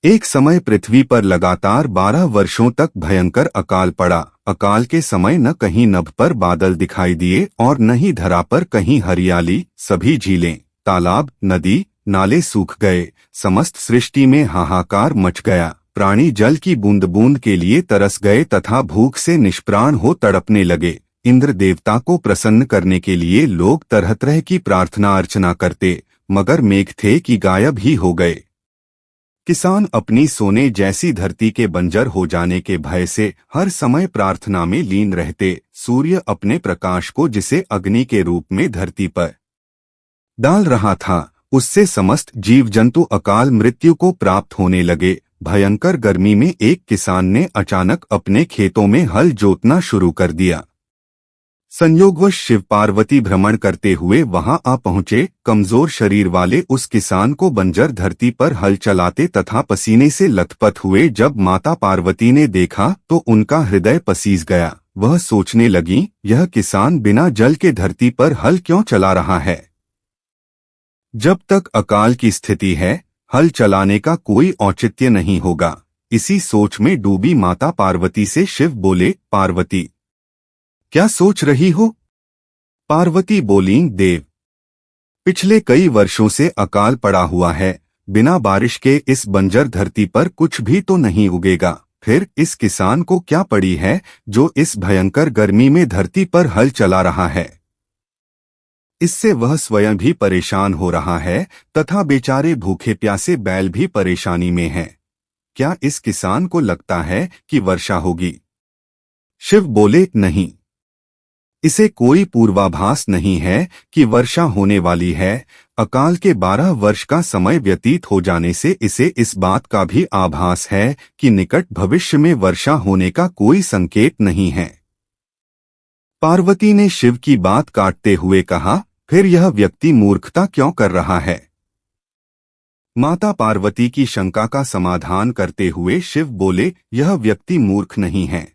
एक समय पृथ्वी पर लगातार 12 वर्षों तक भयंकर अकाल पड़ा। अकाल के समय न कहीं नभ पर बादल दिखाई दिए और न ही धरा पर कहीं हरियाली। सभी झीलें, तालाब, नदी, नाले सूख गए। समस्त सृष्टि में हाहाकार मच गया। प्राणी जल की बूंद बूंद के लिए तरस गए तथा भूख से निष्प्राण हो तड़पने लगे। इंद्र देवता को प्रसन्न करने के लिए लोग तरह तरह की प्रार्थना अर्चना करते, मगर मेघ थे कि गायब ही हो गए। किसान अपनी सोने जैसी धरती के बंजर हो जाने के भय से हर समय प्रार्थना में लीन रहते। सूर्य अपने प्रकाश को जिसे अग्नि के रूप में धरती पर डाल रहा था, उससे समस्त जीव जंतु अकाल मृत्यु को प्राप्त होने लगे। भयंकर गर्मी में एक किसान ने अचानक अपने खेतों में हल जोतना शुरू कर दिया। संयोगवश शिव पार्वती भ्रमण करते हुए वहां आ पहुंचे। कमजोर शरीर वाले उस किसान को बंजर धरती पर हल चलाते तथा पसीने से लथपथ हुए जब माता पार्वती ने देखा तो उनका हृदय पसीज गया। वह सोचने लगी, यह किसान बिना जल के धरती पर हल क्यों चला रहा है? जब तक अकाल की स्थिति है, हल चलाने का कोई औचित्य नहीं होगा। इसी सोच में डूबी माता पार्वती से शिव बोले, पार्वती क्या सोच रही हो? पार्वती बोली, देव, पिछले कई वर्षों से अकाल पड़ा हुआ है। बिना बारिश के इस बंजर धरती पर कुछ भी तो नहीं उगेगा। फिर इस किसान को क्या पड़ी है जो इस भयंकर गर्मी में धरती पर हल चला रहा है? इससे वह स्वयं भी परेशान हो रहा है तथा बेचारे भूखे प्यासे बैल भी परेशानी में हैं। क्या इस किसान को लगता है कि वर्षा होगी? शिव बोले, नहीं, इसे कोई पूर्वाभास नहीं है कि वर्षा होने वाली है। अकाल के 12 वर्ष का समय व्यतीत हो जाने से इसे इस बात का भी आभास है कि निकट भविष्य में वर्षा होने का कोई संकेत नहीं है। पार्वती ने शिव की बात काटते हुए कहा, फिर यह व्यक्ति मूर्खता क्यों कर रहा है? माता पार्वती की शंका का समाधान करते हुए शिव बोले, यह व्यक्ति मूर्ख नहीं है,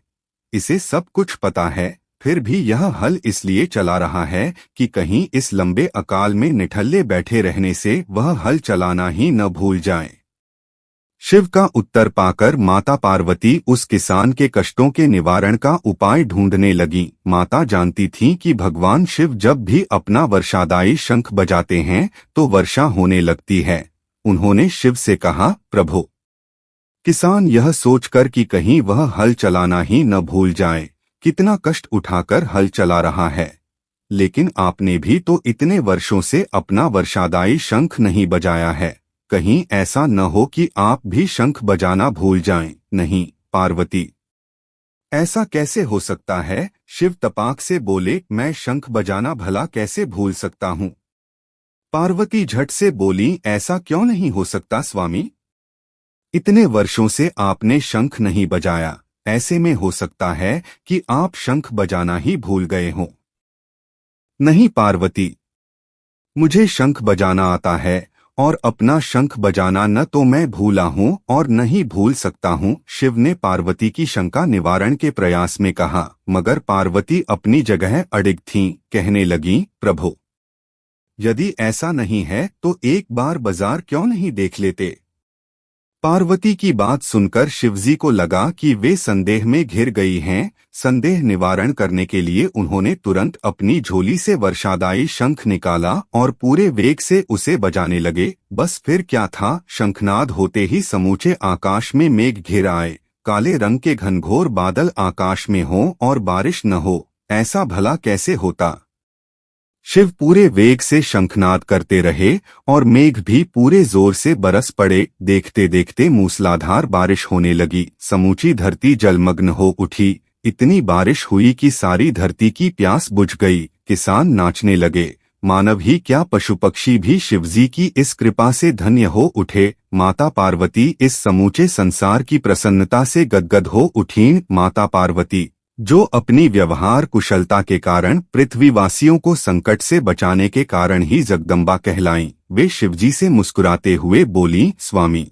इसे सब कुछ पता है। फिर भी यह हल इसलिए चला रहा है कि कहीं इस लंबे अकाल में निठल्ले बैठे रहने से वह हल चलाना ही न भूल जाए। शिव का उत्तर पाकर माता पार्वती उस किसान के कष्टों के निवारण का उपाय ढूंढने लगी। माता जानती थीं कि भगवान शिव जब भी अपना वर्षादायी शंख बजाते हैं तो वर्षा होने लगती है। उन्होंने शिव से कहा, प्रभु, किसान यह सोचकर कि कहीं वह हल चलाना ही न भूल जाए, कितना कष्ट उठाकर हल चला रहा है, लेकिन आपने भी तो इतने वर्षों से अपना वर्षादायी शंख नहीं बजाया है। कहीं ऐसा न हो कि आप भी शंख बजाना भूल जाएं। नहीं पार्वती, ऐसा कैसे हो सकता है? शिव तपाक से बोले, मैं शंख बजाना भला कैसे भूल सकता हूँ? पार्वती झट से बोली, ऐसा क्यों नहीं हो सकता स्वामी? इतने वर्षों से आपने शंख नहीं बजाया, ऐसे में हो सकता है कि आप शंख बजाना ही भूल गए हों। नहीं पार्वती, मुझे शंख बजाना आता है और अपना शंख बजाना न तो मैं भूला हूँ और न ही भूल सकता हूँ। शिव ने पार्वती की शंका निवारण के प्रयास में कहा, मगर पार्वती अपनी जगह अडिग थीं। कहने लगीं, प्रभु, यदि ऐसा नहीं है तो एक बार बाजार क्यों नहीं देख लेते? पार्वती की बात सुनकर शिवजी को लगा कि वे संदेह में घिर गई हैं। संदेह निवारण करने के लिए उन्होंने तुरंत अपनी झोली से वर्षादायी शंख निकाला और पूरे वेग से उसे बजाने लगे। बस फिर क्या था, शंखनाद होते ही समूचे आकाश में मेघ घिर आए। काले रंग के घनघोर बादल आकाश में हों और बारिश न हो, ऐसा भला कैसे होता? शिव पूरे वेग से शंखनाद करते रहे और मेघ भी पूरे जोर से बरस पड़े। देखते देखते मूसलाधार बारिश होने लगी। समूची धरती जलमग्न हो उठी। इतनी बारिश हुई कि सारी धरती की प्यास बुझ गई। किसान नाचने लगे। मानव ही क्या, पशु पक्षी भी शिवजी की इस कृपा से धन्य हो उठे। माता पार्वती इस समूचे संसार की प्रसन्नता से गदगद हो उठीं। माता पार्वती, जो अपनी व्यवहार कुशलता के कारण पृथ्वीवासियों को संकट से बचाने के कारण ही जगदम्बा कहलाईं, वे शिवजी से मुस्कुराते हुए बोलीं, स्वामी,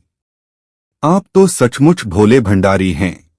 आप तो सचमुच भोले भंडारी हैं।